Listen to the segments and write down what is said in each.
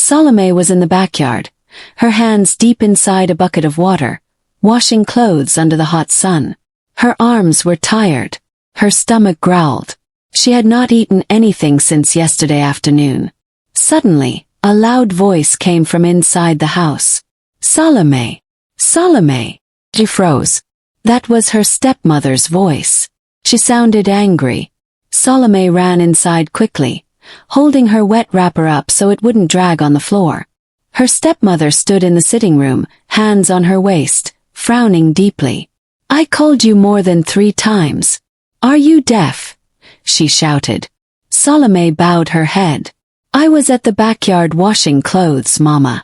Salome was in the backyard, her hands deep inside a bucket of water, washing clothes under the hot sun. Her arms were tired. Her stomach growled. She had not eaten anything since yesterday afternoon. Suddenly, a loud voice came from inside the house. Salome! Salome! She froze. That was her stepmother's voice. She sounded angry. Salome ran inside quickly, holding her wet wrapper up so it wouldn't drag on the floor. Her stepmother stood in the sitting room, hands on her waist, frowning deeply. I called you more than 3 times. Are you deaf? She shouted. Salome bowed her head. I was at the backyard washing clothes, Mama.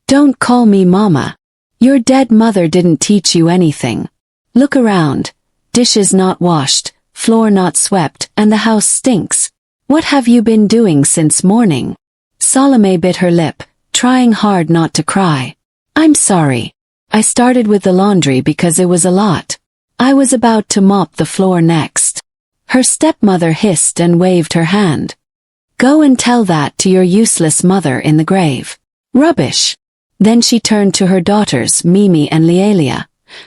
Don't call me Mama. Your dead mother didn't teach you anything. Look around. Dishes not washed, floor not swept, and the house stinks. What have you been doing since morning? Salome bit her lip, trying hard not to cry. I'm sorry. I started with the laundry because it was a lot. I was about to mop the floor next. Her stepmother hissed and waved her hand. Go and tell that to your useless mother in the grave. Rubbish. Then she turned to her daughters, Mimi and Lealia,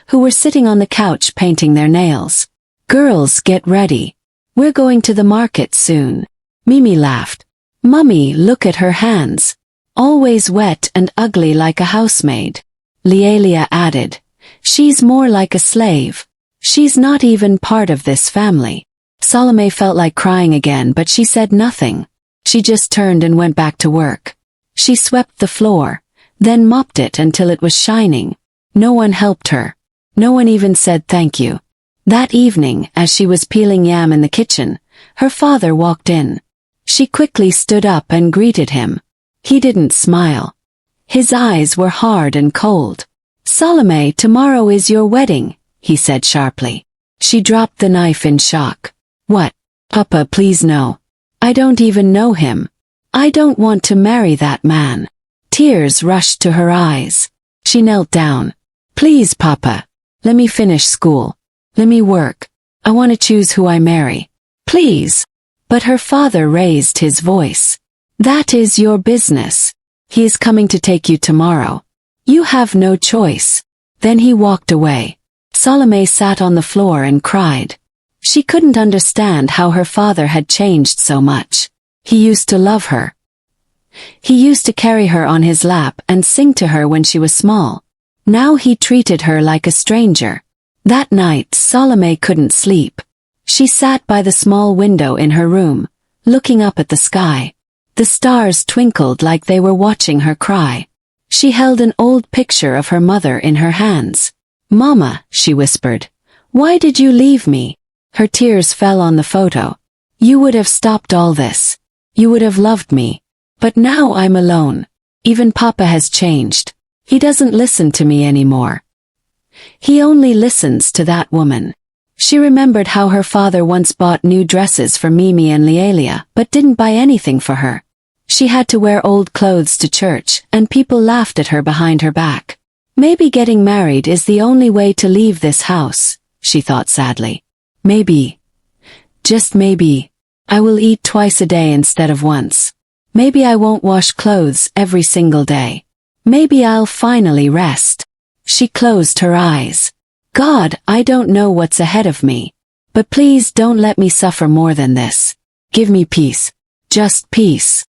who were sitting on the couch painting their nails. Girls, get ready. We're going to the market soon. Mimi laughed. Mummy, look at her hands. Always wet and ugly like a housemaid. Lealia added. She's more like a slave. She's not even part of this family. Salome felt like crying again, but she said nothing. She just turned and went back to work. She swept the floor, then mopped it until it was shining. No one helped her. No one even said thank you. That evening, as she was peeling yam in the kitchen, her father walked in. She quickly stood up and greeted him. He didn't smile. His eyes were hard and cold. Salome, tomorrow is your wedding, he said sharply. She dropped the knife in shock. What? Papa, please no. I don't even know him. I don't want to marry that man. Tears rushed to her eyes. She knelt down. Please, Papa. Let me finish school. Let me work. I want to choose who I marry. Please. But her father raised his voice. That is your business. He is coming to take you tomorrow. You have no choice. Then he walked away. Salome sat on the floor and cried. She couldn't understand how her father had changed so much. He used to love her. He used to carry her on his lap and sing to her when she was small. Now he treated her like a stranger. That night, Salome couldn't sleep. She sat by the small window in her room, looking up at the sky. The stars twinkled like they were watching her cry. She held an old picture of her mother in her hands. Mama, she whispered, why did you leave me? Her tears fell on the photo. You would have stopped all this. You would have loved me. But now I'm alone. Even Papa has changed. He doesn't listen to me anymore. He only listens to that woman. She remembered how her father once bought new dresses for Mimi and Lealia, but didn't buy anything for her. She had to wear old clothes to church, and people laughed at her behind her back. Maybe getting married is the only way to leave this house, she thought sadly. Maybe, just maybe, I will eat twice a day instead of once. Maybe I won't wash clothes every single day. Maybe I'll finally rest. She closed her eyes. God, I don't know what's ahead of me. But please don't let me suffer more than this. Give me peace. Just peace.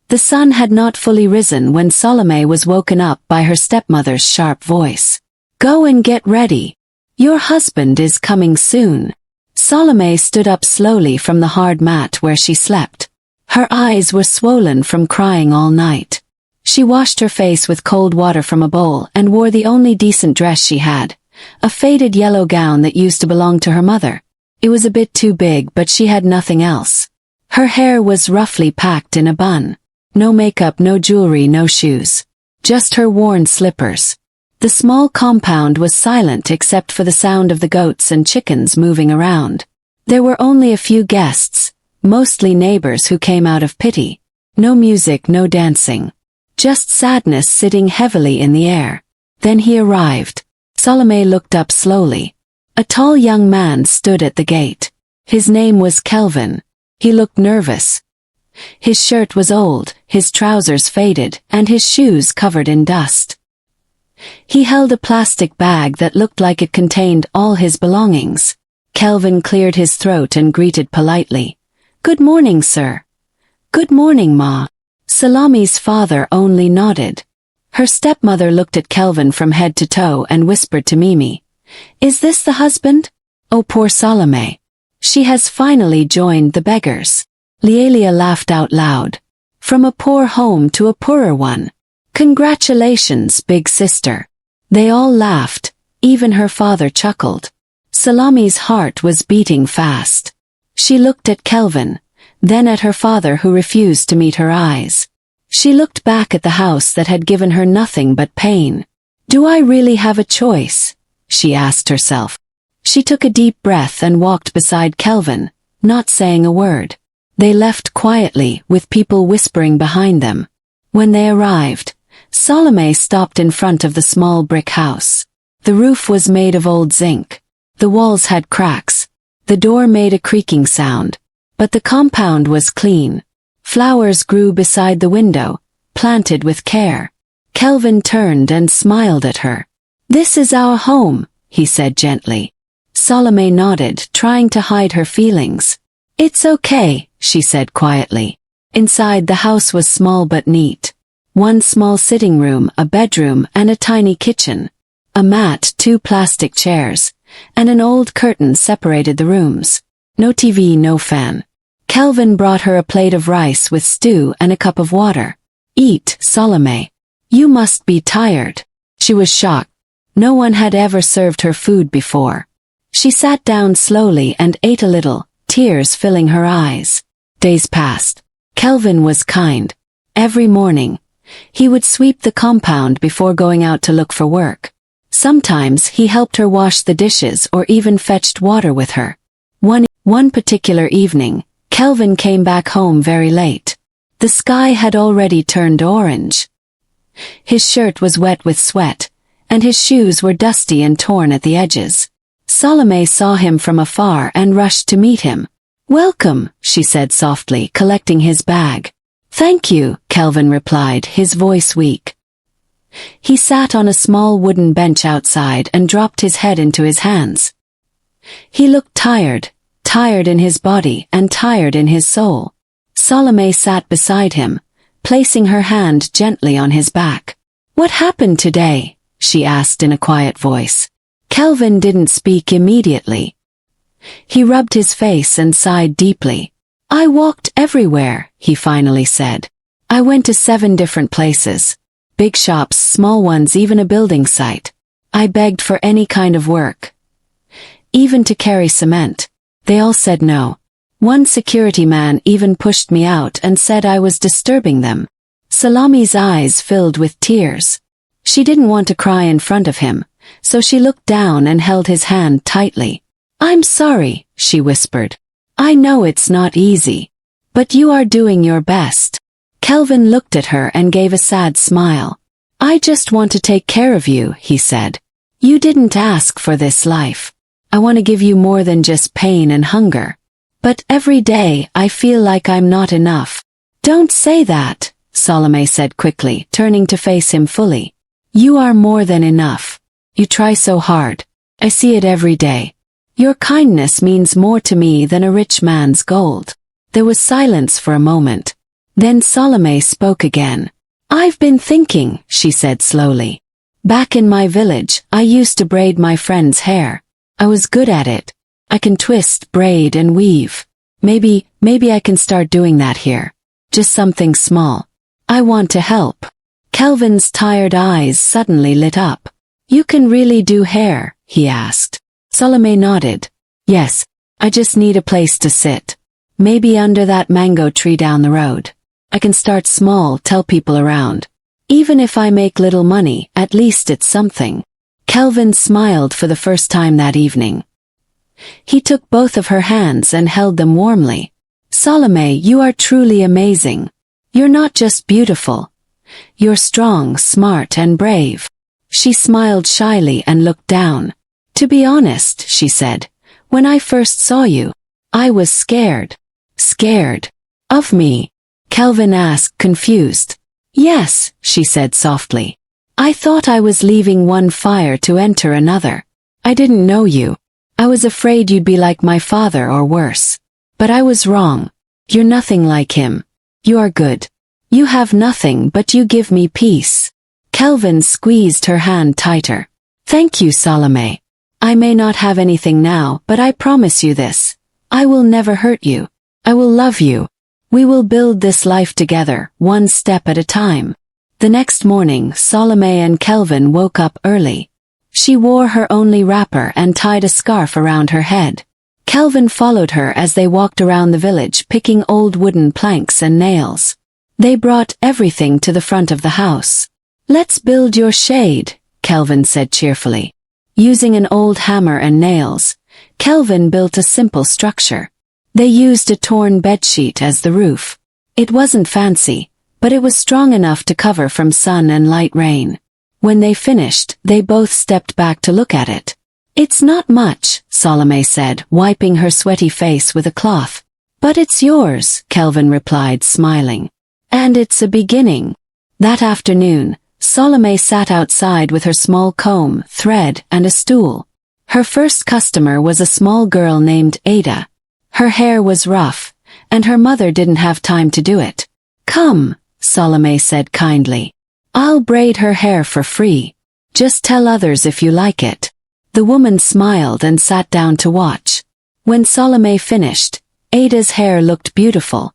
The sun had not fully risen when Salome was woken up by her stepmother's sharp voice. Go and get ready. Your husband is coming soon. Salome stood up slowly from the hard mat where she slept. Her eyes were swollen from crying all night. She washed her face with cold water from a bowl and wore the only decent dress she had, a faded yellow gown that used to belong to her mother. It was a bit too big, but she had nothing else. Her hair was roughly packed in a bun. No makeup, no jewelry, no shoes. Just her worn slippers. The small compound was silent except for the sound of the goats and chickens moving around. There were only a few guests, mostly neighbors who came out of pity. No music, no dancing. Just sadness sitting heavily in the air. Then he arrived. Salome looked up slowly. A tall young man stood at the gate. His name was Kelvin. He looked nervous. His shirt was old, his trousers faded, and his shoes covered in dust. He held a plastic bag that looked like it contained all his belongings. Kelvin cleared his throat and greeted politely. "Good morning, sir." "Good morning, Ma." Salome's father only nodded. Her stepmother looked at Kelvin from head to toe and whispered to Mimi, "Is this the husband? Oh, poor Salome. She has finally joined the beggars." Lealia laughed out loud. "From a poor home to a poorer one. Congratulations, big sister." They all laughed, even her father chuckled. Salome's heart was beating fast. She looked at Kelvin, then at her father who refused to meet her eyes. She looked back at the house that had given her nothing but pain. "Do I really have a choice?" she asked herself. She took a deep breath and walked beside Kelvin, not saying a word. They left quietly, with people whispering behind them. When they arrived, Salome stopped in front of the small brick house. The roof was made of old zinc. The walls had cracks. The door made a creaking sound. But the compound was clean. Flowers grew beside the window, planted with care. Kelvin turned and smiled at her. "This is our home," he said gently. Salome nodded, trying to hide her feelings. "It's okay," she said quietly. Inside the house was small but neat. One small sitting room, a bedroom, and a tiny kitchen. A mat, 2 plastic chairs, and an old curtain separated the rooms. No TV, no fan. Kelvin brought her a plate of rice with stew and a cup of water. "Eat, Salome. You must be tired." She was shocked. No one had ever served her food before. She sat down slowly and ate a little, tears filling her eyes. Days passed. Kelvin was kind. Every morning, he would sweep the compound before going out to look for work. Sometimes he helped her wash the dishes or even fetched water with her. One particular evening, Kelvin came back home very late. The sky had already turned orange. His shirt was wet with sweat, and his shoes were dusty and torn at the edges. Salome saw him from afar and rushed to meet him. "Welcome," she said softly, collecting his bag. "Thank you," Kelvin replied, his voice weak. He sat on a small wooden bench outside and dropped his head into his hands. He looked tired in his body and tired in his soul. Salome sat beside him, placing her hand gently on his back. "What happened today?" she asked in a quiet voice. Kelvin didn't speak immediately. He rubbed his face and sighed deeply. "I walked everywhere," he finally said. "I went to 7 different places. Big shops, small ones, even a building site. I begged for any kind of work. Even to carry cement. They all said no. One security man even pushed me out and said I was disturbing them." Salome's eyes filled with tears. She didn't want to cry in front of him, so she looked down and held his hand tightly. "I'm sorry," she whispered. "I know it's not easy. But you are doing your best." Kelvin looked at her and gave a sad smile. "I just want to take care of you," he said. "You didn't ask for this life. I want to give you more than just pain and hunger. But every day I feel like I'm not enough." "Don't say that," Salome said quickly, turning to face him fully. "You are more than enough. You try so hard. I see it every day. Your kindness means more to me than a rich man's gold." There was silence for a moment. Then Salome spoke again. "I've been thinking," she said slowly. "Back in my village, I used to braid my friend's hair. I was good at it. I can twist, braid, and weave. Maybe I can start doing that here. Just something small. I want to help." Kelvin's tired eyes suddenly lit up. "You can really do hair?" he asked. Salome nodded. "Yes, I just need a place to sit. Maybe under that mango tree down the road. I can start small, tell people around. Even if I make little money, at least it's something." Kelvin smiled for the first time that evening. He took both of her hands and held them warmly. "Salome, you are truly amazing. You're not just beautiful. You're strong, smart, and brave." She smiled shyly and looked down. "To be honest," she said, "when I first saw you, I was scared. Scared. Of me. Kelvin asked, confused. Yes, she said softly. I thought I was leaving one fire to enter another. I didn't know you. I was afraid you'd be like my father or worse. But I was wrong. You're nothing like him. You are good. You have nothing but you give me peace. Kelvin squeezed her hand tighter. Thank you, Salome. I may not have anything now, but I promise you this. I will never hurt you. I will love you. We will build this life together, one step at a time. The next morning, Salome and Kelvin woke up early. She wore her only wrapper and tied a scarf around her head. Kelvin followed her as they walked around the village picking old wooden planks and nails. They brought everything to the front of the house. Let's build your shade, Kelvin said cheerfully. Using an old hammer and nails, Kelvin built a simple structure. They used a torn bedsheet as the roof. It wasn't fancy, but it was strong enough to cover from sun and light rain. When they finished, they both stepped back to look at it. It's not much, Salome said, wiping her sweaty face with a cloth. But it's yours, Kelvin replied, smiling. And it's a beginning. That afternoon, Salome sat outside with her small comb, thread, and a stool. Her first customer was a small girl named Ada. Her hair was rough, and her mother didn't have time to do it. Come, Salome said kindly. I'll braid her hair for free. Just tell others if you like it. The woman smiled and sat down to watch. When Salome finished, Ada's hair looked beautiful.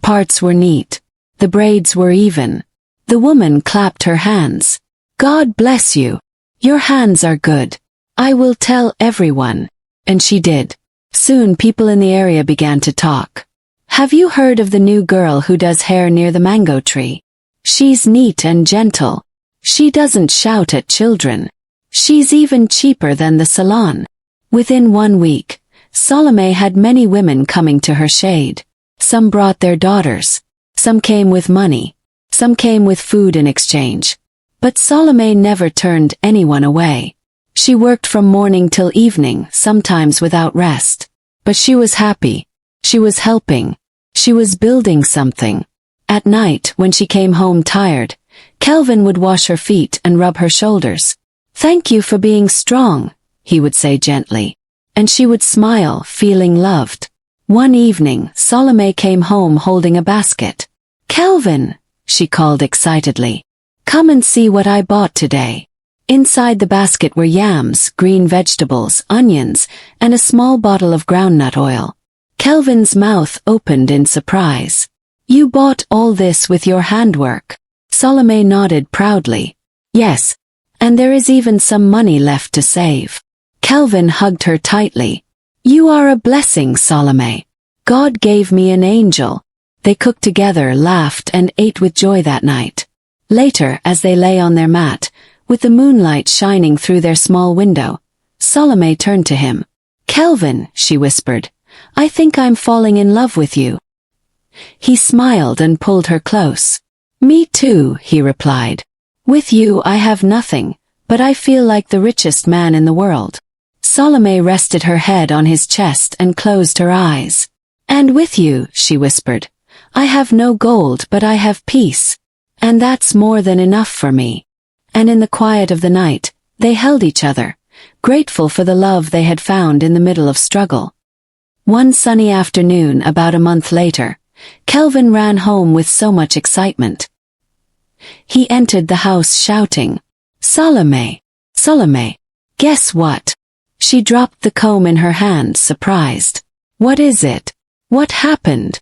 Parts were neat. The braids were even. The woman clapped her hands. God bless you. Your hands are good. I will tell everyone. And she did. Soon people in the area began to talk. Have you heard of the new girl who does hair near the mango tree? She's neat and gentle. She doesn't shout at children. She's even cheaper than the salon. Within 1 week, Salome had many women coming to her shade. Some brought their daughters. Some came with money. Some came with food in exchange. But Salome never turned anyone away. She worked from morning till evening, sometimes without rest. But she was happy. She was helping. She was building something. At night, when she came home tired, Kelvin would wash her feet and rub her shoulders. Thank you for being strong, he would say gently. And she would smile, feeling loved. One evening, Salome came home holding a basket. Kelvin, she called excitedly. Come and see what I bought today. Inside the basket were yams, green vegetables, onions, and a small bottle of groundnut oil. Kelvin's mouth opened in surprise. You bought all this with your handwork. Salome nodded proudly. Yes, and there is even some money left to save. Kelvin hugged her tightly. You are a blessing, Salome. God gave me an angel. They cooked together, laughed, and ate with joy that night. Later, as they lay on their mat, with the moonlight shining through their small window, Salome turned to him. Kelvin, she whispered, I think I'm falling in love with you. He smiled and pulled her close. Me too, he replied. With you I have nothing, but I feel like the richest man in the world. Salome rested her head on his chest and closed her eyes. And with you, she whispered, I have no gold but I have peace. And that's more than enough for me. And in the quiet of the night, they held each other, grateful for the love they had found in the middle of struggle. One sunny afternoon about a month later, Kelvin ran home with so much excitement. He entered the house shouting, Salome, Salome, guess what? She dropped the comb in her hand, surprised. What is it? What happened?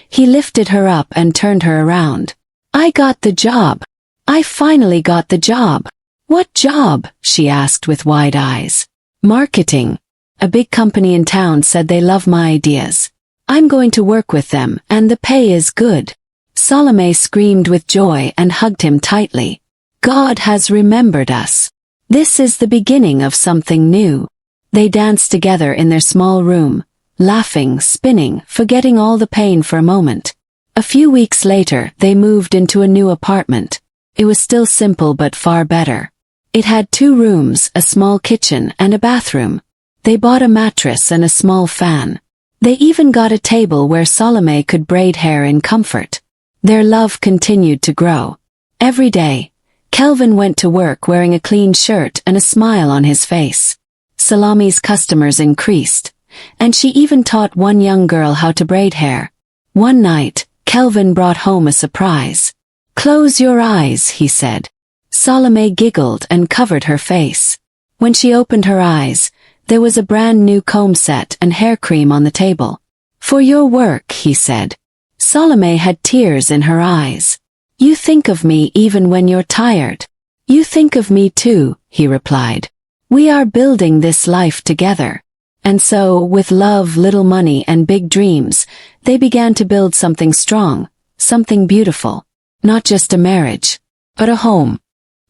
He lifted her up and turned her around. I got the job. I finally got the job. What job? She asked with wide eyes. Marketing. A big company in town said they love my ideas. I'm going to work with them, and the pay is good. Salome screamed with joy and hugged him tightly. God has remembered us. This is the beginning of something new. They danced together in their small room, laughing, spinning, forgetting all the pain for a moment. A few weeks later, they moved into a new apartment. It was still simple but far better. It had 2 rooms, a small kitchen, and a bathroom. They bought a mattress and a small fan. They even got a table where Salome could braid hair in comfort. Their love continued to grow. Every day, Kelvin went to work wearing a clean shirt and a smile on his face. Salome's customers increased, and she even taught one young girl how to braid hair. One night, Kelvin brought home a surprise. "Close your eyes," he said. Salome giggled and covered her face. When she opened her eyes, there was a brand new comb set and hair cream on the table. "For your work," he said. Salome had tears in her eyes. "You think of me even when you're tired." "You think of me too," he replied. "We are building this life together." And so, with love, little money, and big dreams, they began to build something strong, something beautiful. Not just a marriage, but a home.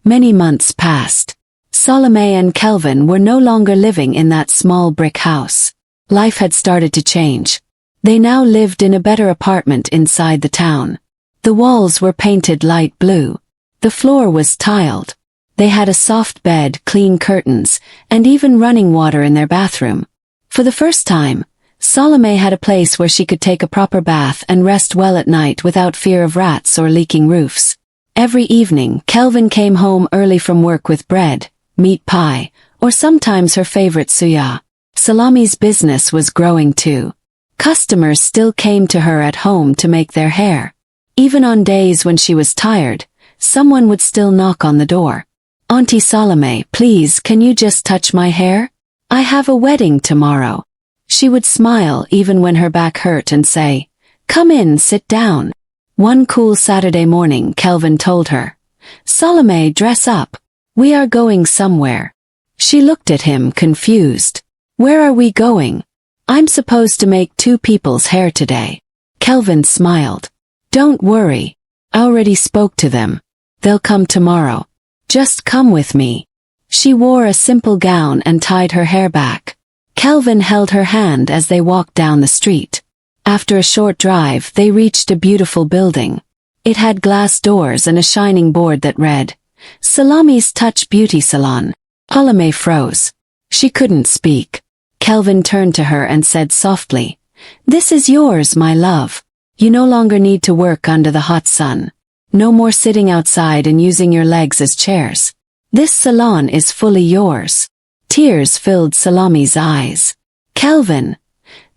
Many months passed. Salome and Kelvin were no longer living in that small brick house. Life had started to change. They now lived in a better apartment inside the town. The walls were painted light blue. The floor was tiled. They had a soft bed, clean curtains, and even running water in their bathroom. For the first time, Salome had a place where she could take a proper bath and rest well at night without fear of rats or leaking roofs. Every evening, Kelvin came home early from work with bread, meat pie, or sometimes her favorite suya. Salome's business was growing too. Customers still came to her at home to make their hair. Even on days when she was tired, someone would still knock on the door. "Auntie Salome, please, can you just touch my hair? I have a wedding tomorrow." She would smile even when her back hurt and say, "Come in, sit down." One cool Saturday morning, Kelvin told her, "Salome, dress up. We are going somewhere." She looked at him, confused. "Where are we going?" "I'm supposed to make 2 people's hair today." Kelvin smiled. "Don't worry. I already spoke to them. They'll come tomorrow. Just come with me." She wore a simple gown and tied her hair back. Kelvin held her hand as they walked down the street. After a short drive, they reached a beautiful building. It had glass doors and a shining board that read, "Salome's Touch Beauty Salon." Salome froze. She couldn't speak. Kelvin turned to her and said softly, "This is yours, my love. You no longer need to work under the hot sun. No more sitting outside and using your legs as chairs. This salon is fully yours." Tears filled Salome's eyes. "Kelvin,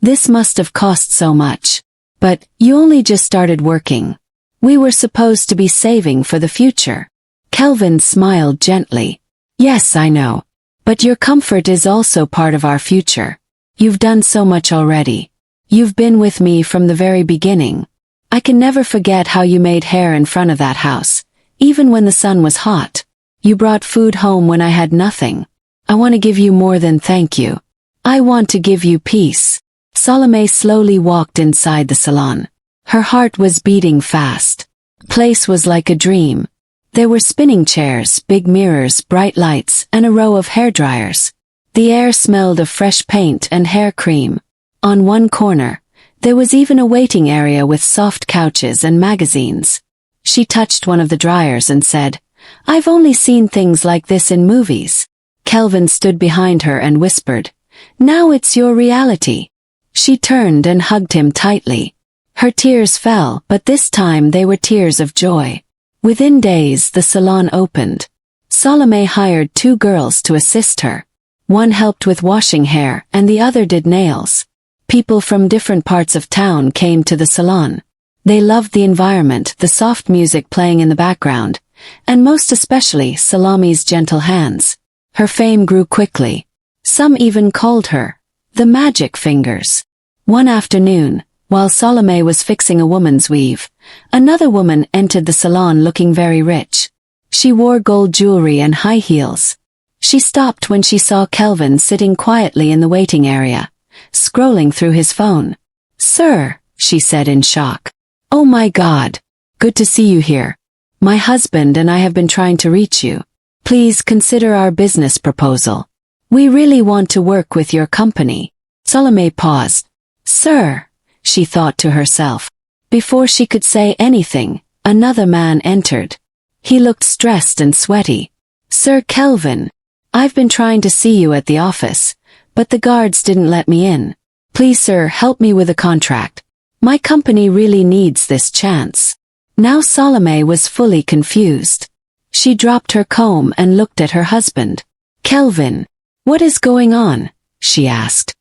this must have cost so much. But you only just started working. We were supposed to be saving for the future." Kelvin smiled gently. "Yes, I know. But your comfort is also part of our future. You've done so much already. You've been with me from the very beginning. I can never forget how you made hair in front of that house, even when the sun was hot. You brought food home when I had nothing. I want to give you more than thank you. I want to give you peace." Salome slowly walked inside the salon. Her heart was beating fast. The place was like a dream. There were spinning chairs, big mirrors, bright lights, and a row of hairdryers. The air smelled of fresh paint and hair cream. On one corner, there was even a waiting area with soft couches and magazines. She touched one of the dryers and said, "I've only seen things like this in movies." Kelvin stood behind her and whispered, "Now it's your reality." She turned and hugged him tightly. Her tears fell, but this time they were tears of joy. Within days, the salon opened. Salome hired 2 girls to assist her. One helped with washing hair and the other did nails. People from different parts of town came to the salon. They loved the environment, the soft music playing in the background, and most especially Salome's gentle hands. Her fame grew quickly. Some even called her the magic fingers. One afternoon, while Salome was fixing a woman's weave, another woman entered the salon looking very rich. She wore gold jewelry and high heels. She stopped when she saw Kelvin sitting quietly in the waiting area, scrolling through his phone. "Sir," she said in shock. "Oh my God. Good to see you here. My husband and I have been trying to reach you. Please consider our business proposal. We really want to work with your company." Salome paused. "Sir," she thought to herself. Before she could say anything, another man entered. He looked stressed and sweaty. "Sir Kelvin, I've been trying to see you at the office, but the guards didn't let me in. Please, sir, help me with a contract. My company really needs this chance." Now Salome was fully confused. She dropped her comb and looked at her husband. "Kelvin, what is going on?" she asked.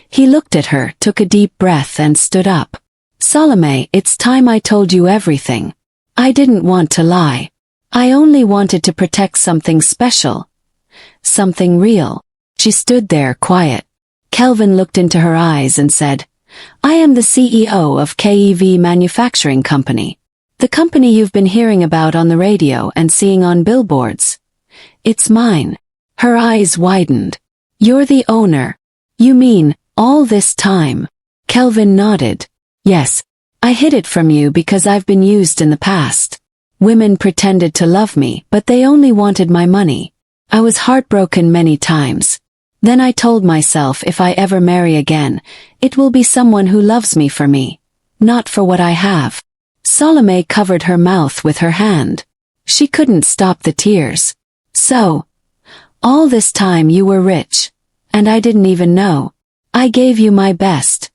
He looked at her, took a deep breath and stood up. "Salome, it's time I told you everything. I didn't want to lie. I only wanted to protect something special. Something real." She stood there quiet. Kelvin looked into her eyes and said, "I am the CEO of KEV Manufacturing Company. The company you've been hearing about on the radio and seeing on billboards. It's mine." Her eyes widened. "You're the owner. You mean, all this time?" Kelvin nodded. "Yes. I hid it from you because I've been used in the past. Women pretended to love me, but they only wanted my money. I was heartbroken many times. Then I told myself if I ever marry again, it will be someone who loves me for me, not for what I have." Salome covered her mouth with her hand. She couldn't stop the tears. "So, all this time you were rich, and I didn't even know. I gave you my best,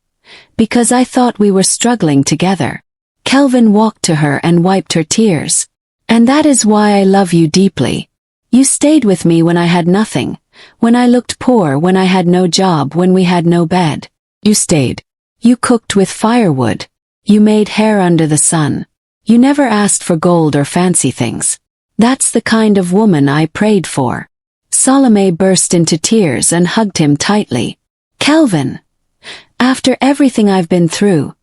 because I thought we were struggling together." Kelvin walked to her and wiped her tears. "And that is why I love you deeply. You stayed with me when I had nothing, when I looked poor, when I had no job, when we had no bed. You stayed. You cooked with firewood. You made hair under the sun. You never asked for gold or fancy things. That's the kind of woman I prayed for." Salome burst into tears and hugged him tightly. "Kelvin, after everything I've been through,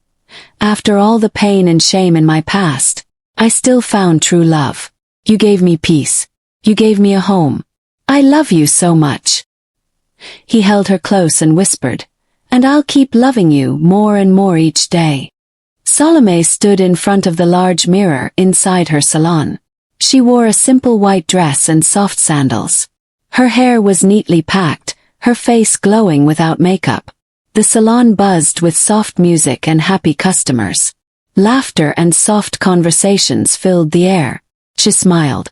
after all the pain and shame in my past, I still found true love. You gave me peace. You gave me a home. I love you so much." He held her close and whispered, "And I'll keep loving you more and more each day." Salome stood in front of the large mirror inside her salon. She wore a simple white dress and soft sandals. Her hair was neatly packed, her face glowing without makeup. The salon buzzed with soft music and happy customers. Laughter and soft conversations filled the air. She smiled.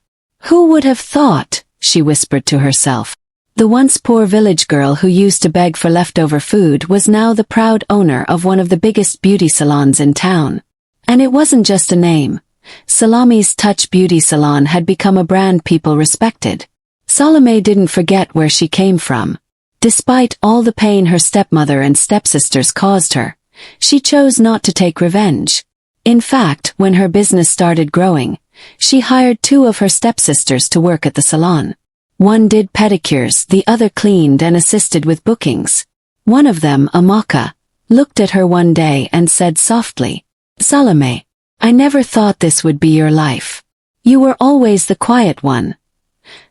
"Who would have thought?" she whispered to herself. The once poor village girl who used to beg for leftover food was now the proud owner of one of the biggest beauty salons in town. And it wasn't just a name. Salome's Touch Beauty Salon had become a brand people respected. Salome didn't forget where she came from. Despite all the pain her stepmother and stepsisters caused her, she chose not to take revenge. In fact, when her business started growing, she hired 2 of her stepsisters to work at the salon. One did pedicures, the other cleaned and assisted with bookings. One of them, Amaka, looked at her one day and said softly, "Salome, I never thought this would be your life. You were always the quiet one.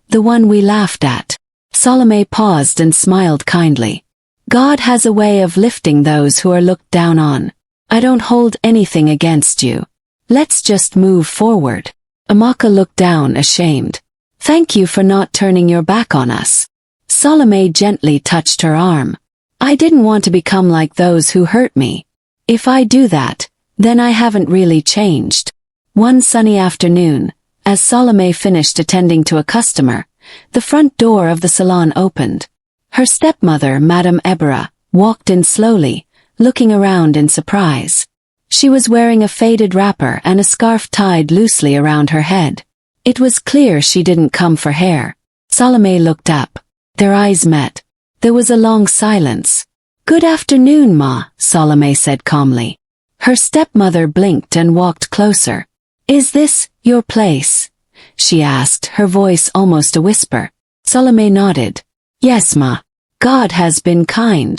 The one we laughed at." Salome paused and smiled kindly. "God has a way of lifting those who are looked down on. I don't hold anything against you. Let's just move forward." Amaka looked down, ashamed. "Thank you for not turning your back on us." Salome gently touched her arm. "I didn't want to become like those who hurt me. If I do that, then I haven't really changed." One sunny afternoon, as Salome finished attending to a customer, the front door of the salon opened. Her stepmother, Madame Ebra, walked in slowly, looking around in surprise. She was wearing a faded wrapper and a scarf tied loosely around her head. It was clear she didn't come for hair. Salome looked up. Their eyes met. There was a long silence. "Good afternoon, Ma," Salome said calmly. Her stepmother blinked and walked closer. "Is this your place?" she asked, her voice almost a whisper. Salome nodded. "Yes, Ma. God has been kind."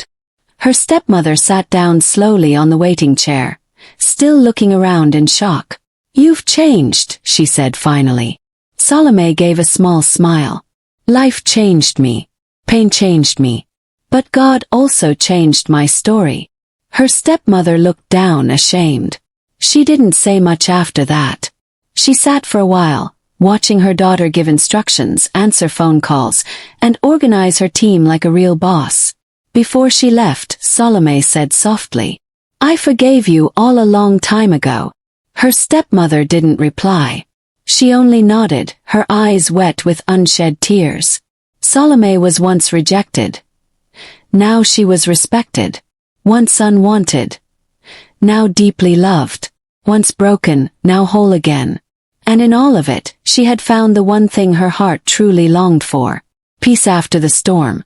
Her stepmother sat down slowly on the waiting chair, still looking around in shock. "You've changed," she said finally. Salome gave a small smile. "Life changed me. Pain changed me. But God also changed my story." Her stepmother looked down, ashamed. She didn't say much after that. She sat for a while, watching her daughter give instructions, answer phone calls, and organize her team like a real boss. Before she left, Salome said softly, "I forgave you all a long time ago." Her stepmother didn't reply. She only nodded, her eyes wet with unshed tears. Salome was once rejected. Now she was respected. Once unwanted. Now deeply loved. once broken, now whole again. And in all of it, she had found the one thing her heart truly longed for. Peace after the storm.